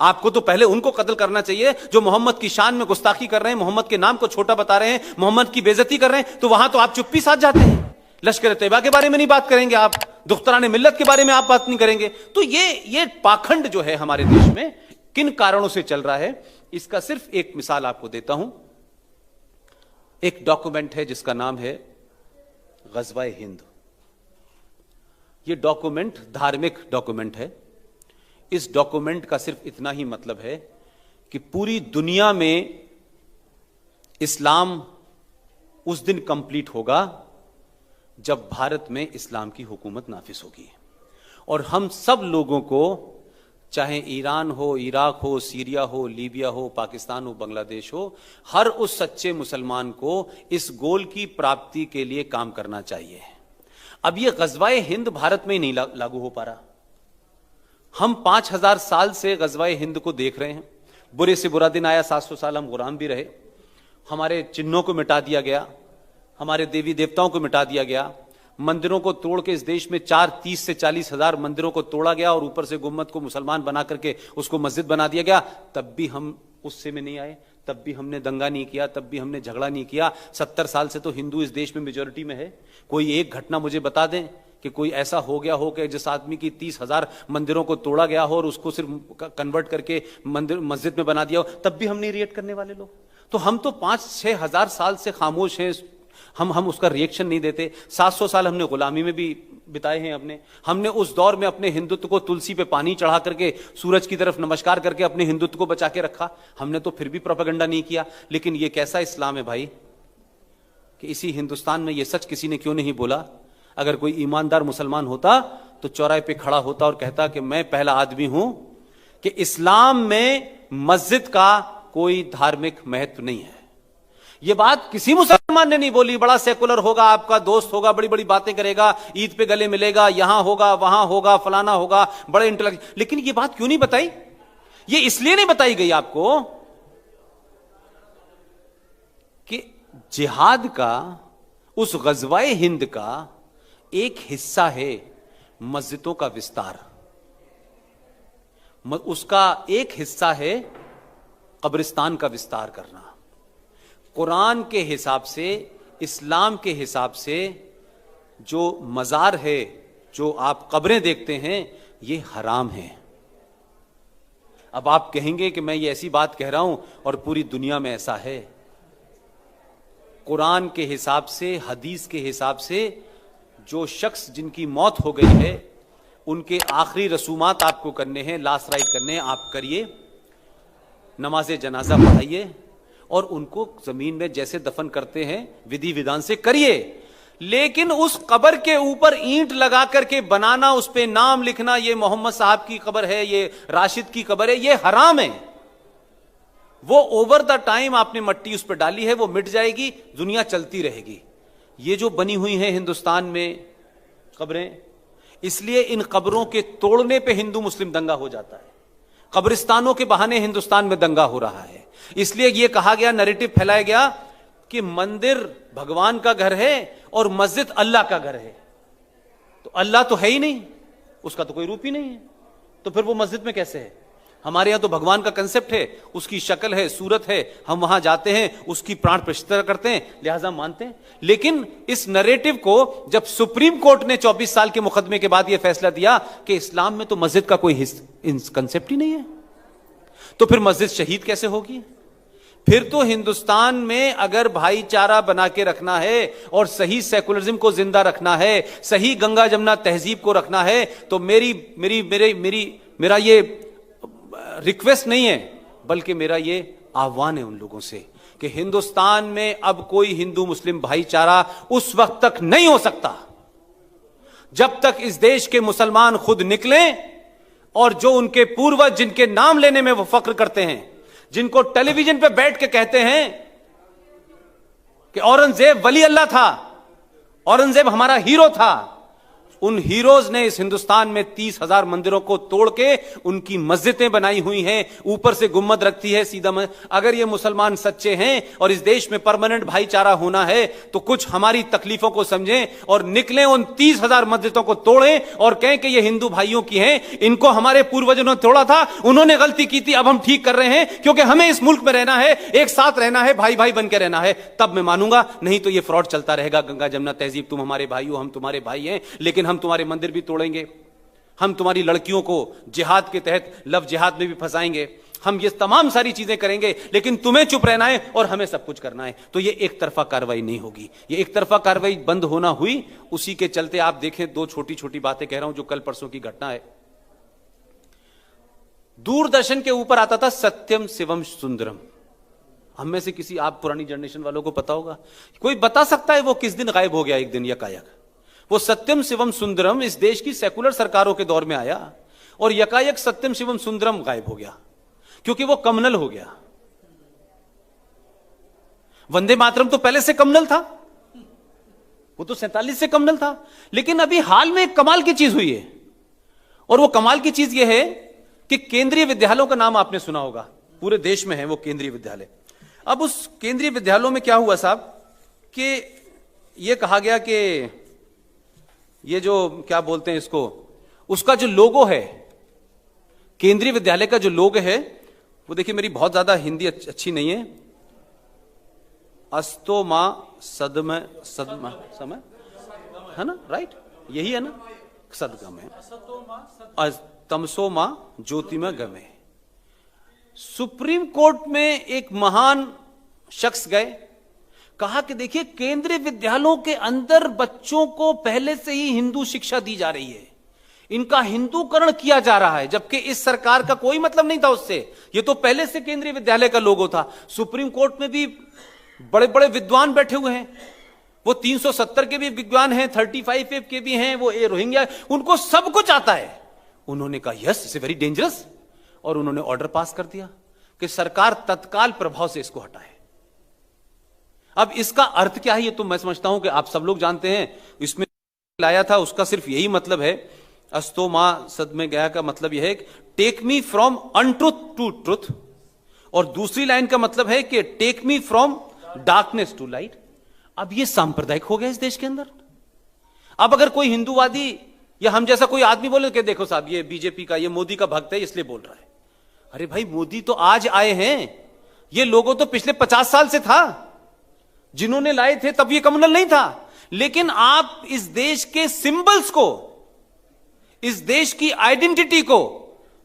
आपको तो पहले उनको कत्ल करना चाहिए जो मोहम्मद की शान में गुस्ताखी कर रहे हैं, मोहम्मद के नाम को छोटा बता रहे हैं, मोहम्मद की बेइज्जती कर रहे हैं। तो वहां तो आप चुप्पी साध जाते हैं। लश्कर तैयबा के बारे में नहीं बात करेंगे आप, दुख्तरान मिल्लत के बारे में आप बात नहीं करेंगे। तो ये पाखंड जो है हमारे देश में किन कारणों से चल रहा है, इसका सिर्फ एक मिसाल आपको देता हूं। एक डॉक्यूमेंट है जिसका नाम है ग़ज़वा-ए हिंद। यह डॉक्यूमेंट धार्मिक डॉक्यूमेंट है। इस डॉक्यूमेंट का सिर्फ इतना ही मतलब है कि पूरी दुनिया में इस्लाम उस दिन कंप्लीट होगा जब भारत में इस्लाम की हुकूमत नाफिज होगी। और हम सब लोगों को, चाहे ईरान हो, इराक हो, सीरिया हो, लीबिया हो, पाकिस्तान हो, बांग्लादेश हो, हर उस सच्चे मुसलमान को इस गोल की प्राप्ति के लिए काम करना चाहिए। अब यह ग़ज़वा-ए हिंद भारत में ही नहीं लागू हो पा रहा। हम 5000 साल से ग़ज़वा-ए हिंद को देख रहे हैं। बुरे से बुरा दिन आया, 700 साल हम गुलाम भी रहे, हमारे चिन्हों को मिटा दिया गया, हमारे देवी देवताओं को मिटा दिया गया, मंदिरों को तोड़ के इस देश में 30 से 40 हजार मंदिरों को तोड़ा गया और ऊपर से गुम्मद को मुसलमान बना करके उसको मस्जिद बना दिया गया। तब भी हम उससे में नहीं आए, तब भी हमने दंगा नहीं किया, तब भी हमने झगड़ा नहीं किया। 70 साल से तो हिंदू इस देश में मेजॉरिटी में है। कोई एक घटना मुझे बता दें कि कोई ऐसा हो गया हो कि जिस आदमी की 30,000 मंदिरों को तोड़ा गया हो और उसको सिर्फ कन्वर्ट करके मस्जिद में बना दिया हो, तब भी हम नहीं रिएक्ट करने वाले लोग। तो हम तो 5-6 हजार साल से खामोश हैं, हम उसका रिएक्शन नहीं देते। 700 साल हमने गुलामी में भी बिताए हैं हमने उस दौर में अपने हिंदुत्व को तुलसी पे पानी चढ़ा करके सूरज की तरफ नमस्कार करके अपने हिंदुत्व को बचा के रखा। हमने तो फिर भी प्रोपेगेंडा नहीं किया। लेकिन ये कैसा इस्लाम है भाई कि इसी हिंदुस्तान में ये सच किसी ने क्यों नहीं बोला? अगर कोई ईमानदार मुसलमान होता तो चौराहे पे खड़ा होता और कहता कि मैं पहला आदमी हूं कि इस्लाम में मस्जिद का कोई धार्मिक महत्व नहीं है। यह बात किसी मुसलमान ने नहीं बोली। बड़ा सेकुलर होगा, आपका दोस्त होगा, बड़ी बड़ी बातें करेगा, ईद पे गले मिलेगा, यहां होगा, वहां होगा, फलाना होगा, बड़े इंटेलेक्चुअल। लेकिन यह बात क्यों नहीं बताई? यह इसलिए नहीं बताई गई आपको कि जिहाद का, उस ग़ज़वा-ए हिंद का एक हिस्सा है मस्जिदों का विस्तार, उसका एक हिस्सा है कब्रिस्तान का विस्तार करना। कुरान के हिसाब से, इस्लाम के हिसाब से जो मज़ार है, जो आप कब्रें देखते हैं, ये हराम है। अब आप कहेंगे कि मैं ये ऐसी बात कह रहा हूं और पूरी दुनिया में ऐसा है। कुरान के हिसाब से, हदीस के हिसाब से जो शख्स जिनकी मौत हो गई है उनके आखिरी रसूमात आपको करने हैं, लास्ट राइट करने हैं, आप करिए, नमाज जनाजा पढ़ाइए और उनको जमीन में जैसे दफन करते हैं विधि विधान से करिए। लेकिन उस कब्र के ऊपर ईंट लगा करके बनाना, उस पे नाम लिखना, ये मोहम्मद साहब की कब्र है, ये राशिद की कब्र है, ये हराम है। वो ओवर द टाइम आपने मट्टी उस पर डाली है, वो मिट जाएगी, दुनिया चलती रहेगी। ये जो बनी हुई है हिंदुस्तान में कब्रें, इसलिए इन कब्रों के तोड़ने पे हिंदू मुस्लिम दंगा हो जाता है। कब्रिस्तानों के बहाने हिंदुस्तान में दंगा हो रहा है। इसलिए यह कहा गया, नैरेटिव फैलाया गया कि मंदिर भगवान का घर है और मस्जिद अल्लाह का घर है। तो अल्लाह तो है ही नहीं, उसका तो कोई रूप ही नहीं है, तो फिर वो मस्जिद में कैसे है? हमारे यहां तो भगवान का कंसेप्ट है, उसकी शक्ल है, सूरत है, हम वहां जाते हैं, उसकी प्राण प्रतिष्ठा करते हैं, लिहाजा मानते हैं। लेकिन इस नैरेटिव को जब सुप्रीम कोर्ट ने 24 साल के मुकदमे के बाद यह फैसला दिया कि इस्लाम में तो मस्जिद का कोई कंसेप्ट ही नहीं है, तो फिर मस्जिद शहीद कैसे होगी? फिर तो हिंदुस्तान में अगर भाईचारा बना के रखना है और सही सेकुलरिज्म को जिंदा रखना है, सही गंगा जमुना तहजीब को रखना है, तो मेरा ये रिक्वेस्ट नहीं है, बल्कि मेरा ये आह्वान है उन लोगों से कि हिंदुस्तान में अब कोई हिंदू मुस्लिम भाईचारा उस वक्त तक नहीं हो सकता जब तक इस देश के मुसलमान खुद निकलें और जो उनके पूर्वज, जिनके नाम लेने में वो फख्र करते हैं, जिनको टेलीविजन पे बैठ के कहते हैं कि औरंगजेब वली अल्लाह था, औरंगजेब हमारा हीरो था, उन हीरोज ने इस हिंदुस्तान में 30,000 मंदिरों को तोड़ के उनकी मस्जिदें बनाई हुई हैं, ऊपर से गुम्मद रखती है सीधा। अगर ये मुसलमान सच्चे हैं और इस देश में परमानेंट भाईचारा होना है तो कुछ हमारी तकलीफों को समझें और निकलें, उन 30,000 मस्जिदों को तोड़ें और कहें कि ये हिंदू भाइयों की हैं, इनको हमारे पूर्वजों ने तोड़ा था, उन्होंने गलती की थी, अब हम ठीक कर रहे हैं, क्योंकि हमें इस मुल्क में रहना है, एक साथ रहना है, भाई भाई बन के रहना है, तब मैं मानूंगा। नहीं तो ये फ्रॉड चलता रहेगा। गंगा जमुना तहजीब, तुम हमारे भाई हो, हम तुम्हारे भाई हैं, लेकिन हम तुम्हारे मंदिर भी तोड़ेंगे, हम तुम्हारी लड़कियों को जिहाद के तहत लव जिहाद में भी फंसाएंगे, हम ये तमाम सारी चीजें करेंगे, लेकिन तुम्हें चुप रहना है और हमें सब कुछ करना है। तो ये एक तरफा कार्रवाई नहीं होगी। ये एक तरफा कार्रवाई बंद होना हुई, उसी के चलते आप देखें, दो छोटी छोटी बातें कह रहा हूं जो कल परसों की घटना है। दूरदर्शन के ऊपर आता था सत्यम शिवम सुंदरम। हम में से किसी, आप पुरानी जनरेशन वालों को पता होगा, कोई बता सकता है वो किस दिन गायब हो गया? एक दिन यकायक वो सत्यम शिवम सुंदरम इस देश की सेकुलर सरकारों के दौर में आया और यकायक सत्यम शिवम सुंदरम गायब हो गया, क्योंकि वो कम्युनल हो गया। वंदे मातरम तो पहले से कम्युनल था, वो तो 47 से कम्युनल था, लेकिन अभी हाल में एक कमाल की चीज हुई है, और वो कमाल की चीज ये है कि केंद्रीय विद्यालयों का नाम आपने सुना होगा, पूरे देश में है वो केंद्रीय विद्यालय। अब उस केंद्रीय विद्यालयों में क्या हुआ साहब कि ये कहा गया कि ये जो क्या बोलते हैं इसको, उसका जो लोगो है, केंद्रीय विद्यालय का जो लोगो है, वो देखिए, मेरी बहुत ज्यादा हिंदी अच्छी नहीं है, अस्तो मां सदम सदम समय है ना, राइट, यही है ना, सदगम है, तमसो मां ज्योतिमय गमे। सुप्रीम कोर्ट में एक महान शख्स गए, कहा कि देखिए, केंद्रीय विद्यालयों के अंदर बच्चों को पहले से ही हिंदू शिक्षा दी जा रही है, इनका हिंदूकरण किया जा रहा है, जबकि इस सरकार का कोई मतलब नहीं था उससे, ये तो पहले से केंद्रीय विद्यालय का लोगो था। सुप्रीम कोर्ट में भी बड़े बड़े विद्वान बैठे हुए हैं, वो 370 के भी विद्वान हैं, 35 के भी हैं, वो रोहिंग्या, उनको सब कुछ आता है। उन्होंने कहा यस, इट्स वेरी डेंजरस, और उन्होंने ऑर्डर पास कर दिया कि सरकार तत्काल प्रभाव से इसको हटाए। अब इसका अर्थ क्या है, ये तो मैं समझता हूं कि आप सब लोग जानते हैं। इसमें लाया था उसका सिर्फ यही मतलब है, अस्तो मां सद में गया का मतलब यह है, take me from untruth to truth, और दूसरी लाइन का मतलब है कि take me from darkness to light. अब ये सांप्रदायिक हो गया इस देश के अंदर। अब अगर कोई हिंदूवादी या हम जैसा कोई आदमी बोले कि देखो साहब, ये बीजेपी का, ये मोदी का भक्त है इसलिए बोल रहा है, अरे भाई, मोदी तो आज आए हैं, ये लोगों तो पिछले 50 साल से था, जिन्होंने लाए थे तब ये कम्युनल नहीं था। लेकिन आप इस देश के सिंबल्स को, इस देश की आइडेंटिटी को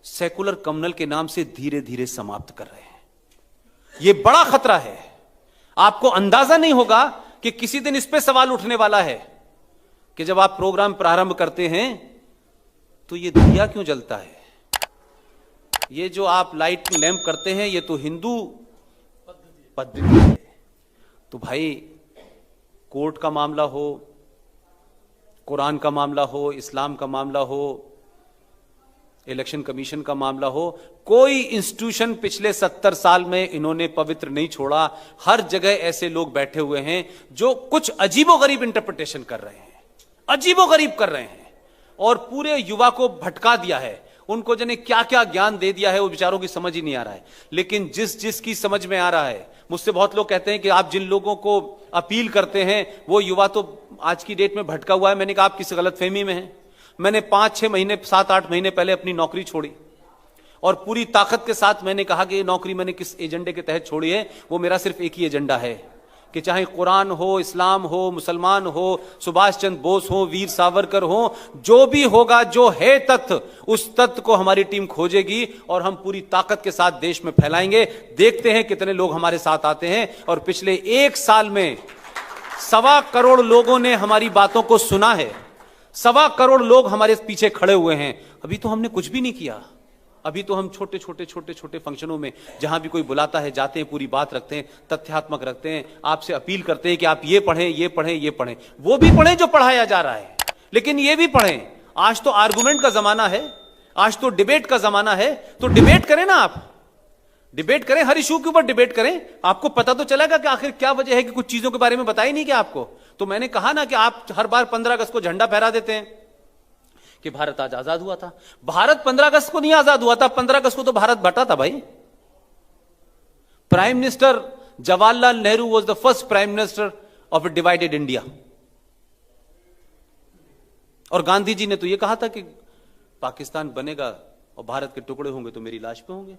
सेकुलर कम्युनल के नाम से धीरे धीरे समाप्त कर रहे हैं। यह बड़ा खतरा है। आपको अंदाजा नहीं होगा कि किसी दिन इस पे सवाल उठने वाला है कि जब आप प्रोग्राम प्रारंभ करते हैं तो ये दिया क्यों जलता है, ये जो आप लाइट लैंप करते हैं, ये तो हिंदू पद्धति है। तो भाई, कोर्ट का मामला हो, कुरान का मामला हो, इस्लाम का मामला हो, इलेक्शन कमीशन का मामला हो, कोई इंस्टीट्यूशन पिछले 70 साल में इन्होंने पवित्र नहीं छोड़ा। हर जगह ऐसे लोग बैठे हुए हैं जो कुछ अजीबोगरीब इंटरप्रिटेशन कर रहे हैं, अजीबोगरीब कर रहे हैं, और पूरे युवा को भटका दिया है। उनको जने क्या क्या ज्ञान दे दिया है, वो बेचारों की समझ ही नहीं आ रहा है। लेकिन जिस की समझ में आ रहा है, मुझसे बहुत लोग कहते हैं कि आप जिन लोगों को अपील करते हैं वो युवा तो आज की डेट में भटका हुआ है। मैंने कहा आप किस गलतफहमी में हैं। मैंने 5-6 महीने, 7-8 महीने पहले अपनी नौकरी छोड़ी और पूरी ताकत के साथ मैंने कहा कि ये नौकरी मैंने किस एजेंडे के तहत छोड़ी है, वो मेरा सिर्फ एक ही एजेंडा है कि चाहे कुरान हो, इस्लाम हो, मुसलमान हो, सुभाष चंद्र बोस हो, वीर सावरकर हो, जो भी होगा, जो है तथ्य, उस तथ्य को हमारी टीम खोजेगी और हम पूरी ताकत के साथ देश में फैलाएंगे। देखते हैं कितने लोग हमारे साथ आते हैं। और पिछले 1 साल में 1.25 करोड़ लोगों ने हमारी बातों को सुना है। 1.25 करोड़ लोग हमारे पीछे खड़े हुए हैं। अभी तो हमने कुछ भी नहीं किया। अभी तो हम छोटे छोटे फंक्शनों में जहां भी कोई बुलाता है जाते हैं, पूरी बात रखते हैं, तथ्यात्मक रखते हैं, आपसे अपील करते हैं कि आप ये पढ़ें, ये पढ़ें, ये पढ़ें। वो भी पढ़ें जो पढ़ाया जा रहा है, लेकिन ये भी पढ़ें। आज तो आर्गुमेंट का जमाना है, आज तो डिबेट का जमाना है। तो डिबेट करें ना, आप डिबेट करें, हर इशू के ऊपर डिबेट करें। आपको पता तो चलेगा कि आखिर क्या वजह है कि कुछ चीजों के बारे में बताई नहीं क्या आपको। तो मैंने कहा ना कि आप हर बार 15 अगस्त को झंडा फहरा देते हैं, कि भारत आज आजाद हुआ था। भारत 15 अगस्त को नहीं आजाद हुआ था, 15 अगस्त को तो भारत बटा था भाई। Prime minister Jawaharlal Nehru was the first prime minister of A divided India. और गांधी जी ने तो यह कहा था कि पाकिस्तान बनेगा और भारत के टुकड़े होंगे तो मेरी लाश पे होंगे।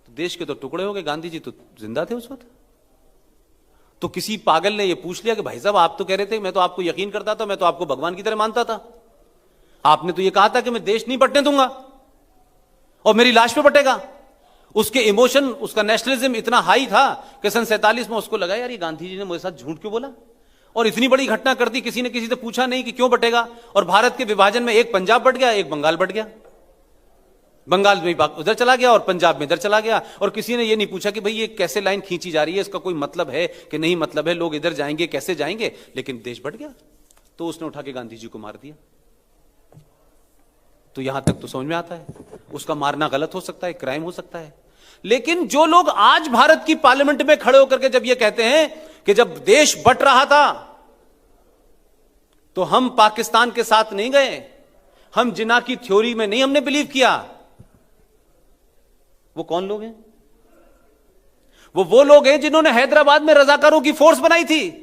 तो देश के तो टुकड़े हो गए, गांधी जी तो जिंदा थे उस वक्त। तो किसी पागल ने यह पूछ लिया कि भाई साहब आप तो कह रहे थे, मैं तो आपको यकीन करता था, मैं तो आपको भगवान की तरह मानता था, आपने तो यह कहा था कि मैं देश नहीं बटने दूंगा और मेरी लाश पे बटेगा। उसके इमोशन, उसका नेशनलिज्म इतना हाई था कि सन 47 में उसको लगा यार ये गांधी जी ने मेरे साथ झूठ क्यों बोला, और इतनी बड़ी घटना कर दी, किसी ने किसी से पूछा नहीं कि क्यों बटेगा। और भारत के विभाजन में एक पंजाब बट गया, एक बंगाल बट गया, बंगाल में उधर चला गया और पंजाब में इधर चला गया। और किसी ने यह नहीं पूछा कि भाई ये कैसे लाइन खींची जा रही है, इसका कोई मतलब है कि नहीं मतलब है, लोग इधर जाएंगे कैसे जाएंगे, लेकिन देश बट गया। तो उसने उठा के गांधी जी को मार दिया। तो यहां तक तो समझ में आता है, उसका मारना गलत हो सकता है, क्राइम हो सकता है। लेकिन जो लोग आज भारत की पार्लियामेंट में खड़े होकर के जब ये कहते हैं कि जब देश बट रहा था तो हम पाकिस्तान के साथ नहीं गए, हम जिन्ना की थ्योरी में नहीं हमने बिलीव किया, वो कौन लोग हैं? वो लोग हैं जिन्होंने हैदराबाद में रजाकारों की फोर्स बनाई थी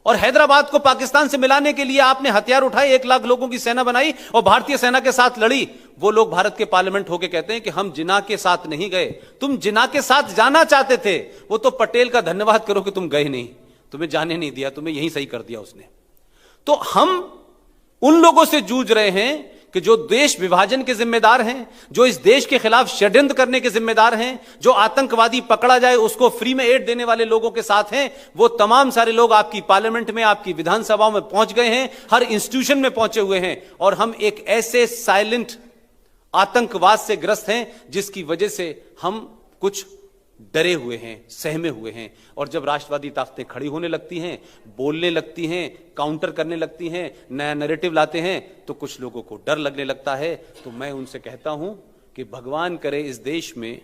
और हैदराबाद को पाकिस्तान से मिलाने के लिए आपने हथियार उठाए, 1 लाख लोगों की सेना बनाई और भारतीय सेना के साथ लड़ी। वो लोग भारत के पार्लियामेंट होके कहते हैं कि हम जिन्ना के साथ नहीं गए। तुम जिन्ना के साथ जाना चाहते थे, वो तो पटेल का धन्यवाद करो कि तुम गए नहीं, तुम्हें जाने नहीं दिया, तुम्हें यहीं सही कर दिया उसने। तो हम उन लोगों से जूझ रहे हैं कि जो देश विभाजन के जिम्मेदार हैं, जो इस देश के खिलाफ षड्यंत्र करने के जिम्मेदार हैं, जो आतंकवादी पकड़ा जाए उसको फ्री में एड देने वाले लोगों के साथ हैं। वो तमाम सारे लोग आपकी पार्लियामेंट में, आपकी विधानसभाओं में पहुंच गए हैं, हर इंस्टीट्यूशन में पहुंचे हुए हैं। और हम एक ऐसे साइलेंट आतंकवाद से ग्रस्त हैं जिसकी वजह से हम कुछ डरे हुए हैं, सहमे हुए हैं। और जब राष्ट्रवादी ताकतें खड़ी होने लगती हैं, बोलने लगती हैं, काउंटर करने लगती हैं, नया नैरेटिव लाते हैं, तो कुछ लोगों को डर लगने लगता है। तो मैं उनसे कहता हूं कि भगवान करे इस देश में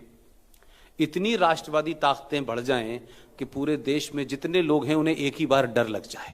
इतनी राष्ट्रवादी ताकतें बढ़ जाएं कि पूरे देश में जितने लोग हैं उन्हें एक ही बार डर लग जाए।